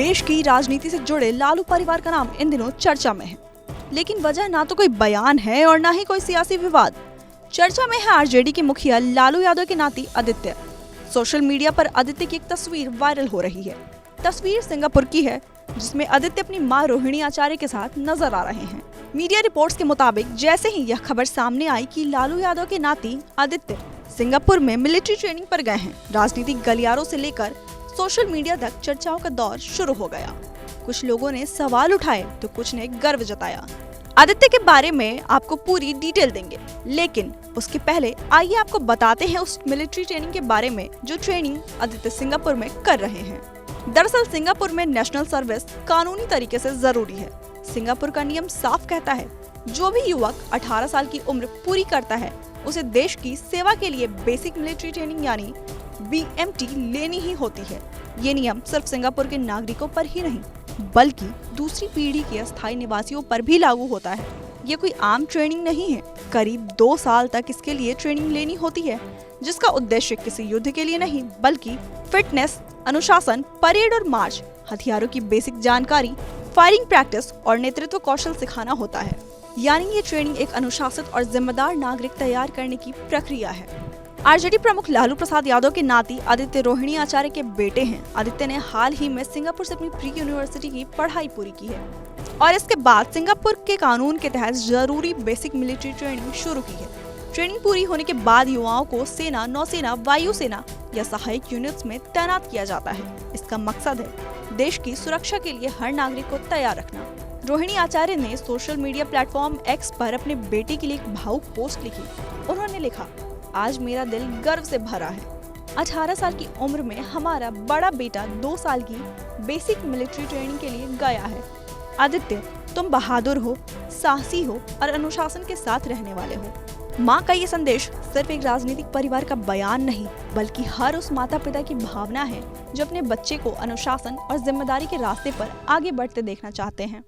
देश की राजनीति से जुड़े लालू परिवार का नाम इन दिनों चर्चा में है, लेकिन वजह ना तो कोई बयान है और ना ही कोई सियासी विवाद। चर्चा में है आरजेडी के मुखिया लालू यादव के नाती आदित्य। सोशल मीडिया पर आदित्य की एक तस्वीर वायरल हो रही है। तस्वीर सिंगापुर की है, जिसमें आदित्य अपनी मां रोहिणी आचार्य के साथ नजर आ रहे हैं। मीडिया रिपोर्ट्स के मुताबिक जैसे ही यह खबर सामने आई कि लालू यादव के नाती आदित्य सिंगापुर में मिलिट्री ट्रेनिंग पर गए हैं, राजनीतिक गलियारों से लेकर सोशल मीडिया तक चर्चाओं का दौर शुरू हो गया। कुछ लोगों ने सवाल उठाए तो कुछ ने गर्व जताया। आदित्य के बारे में आपको पूरी डिटेल देंगे, लेकिन उसके पहले आइए आपको बताते हैं उस मिलिट्री ट्रेनिंग के बारे में जो ट्रेनिंग आदित्य सिंगापुर में कर रहे हैं। दरअसल सिंगापुर में नेशनल सर्विस कानूनी तरीके से जरूरी है। सिंगापुर का नियम साफ कहता है, जो भी युवक 18 साल की उम्र पूरी करता है उसे देश की सेवा के लिए बेसिक मिलिट्री ट्रेनिंग यानी BMT लेनी ही होती है। ये नियम सिर्फ सिंगापुर के नागरिकों पर ही नहीं, बल्कि दूसरी पीढ़ी के अस्थायी निवासियों पर भी लागू होता है। ये कोई आम ट्रेनिंग नहीं है। करीब 2 साल तक इसके लिए ट्रेनिंग लेनी होती है, जिसका उद्देश्य किसी युद्ध के लिए नहीं, बल्कि फिटनेस, अनुशासन, परेड और मार्च, हथियारों की बेसिक जानकारी, फायरिंग प्रैक्टिस और नेतृत्व कौशल सिखाना होता है। यानी ये ट्रेनिंग एक अनुशासित और जिम्मेदार नागरिक तैयार करने की प्रक्रिया है। आरजेडी प्रमुख लालू प्रसाद यादव के नाती आदित्य रोहिणी आचार्य के बेटे हैं। आदित्य ने हाल ही में सिंगापुर से अपनी प्री यूनिवर्सिटी की पढ़ाई पूरी की है और इसके बाद सिंगापुर के कानून के तहत जरूरी बेसिक मिलिट्री ट्रेनिंग शुरू की है। ट्रेनिंग पूरी होने के बाद युवाओं को सेना, नौसेना, वायुसेना या सहायक यूनिट्स में तैनात किया जाता है। इसका मकसद है देश की सुरक्षा के लिए हर नागरिक को तैयार रखना। रोहिणी आचार्य ने सोशल मीडिया प्लेटफॉर्म X पर अपने बेटे के लिए एक भावुक पोस्ट लिखी। उन्होंने लिखा, आज मेरा दिल गर्व से भरा है। 18 साल की उम्र में हमारा बड़ा बेटा 2 साल की बेसिक मिलिट्री ट्रेनिंग के लिए गया है। आदित्य, तुम बहादुर हो, साहसी हो और अनुशासन के साथ रहने वाले हो। माँ का ये संदेश सिर्फ एक राजनीतिक परिवार का बयान नहीं, बल्कि हर उस माता पिता की भावना है जो अपने बच्चे को अनुशासन और जिम्मेदारी के रास्ते पर आगे बढ़ते देखना चाहते हैं।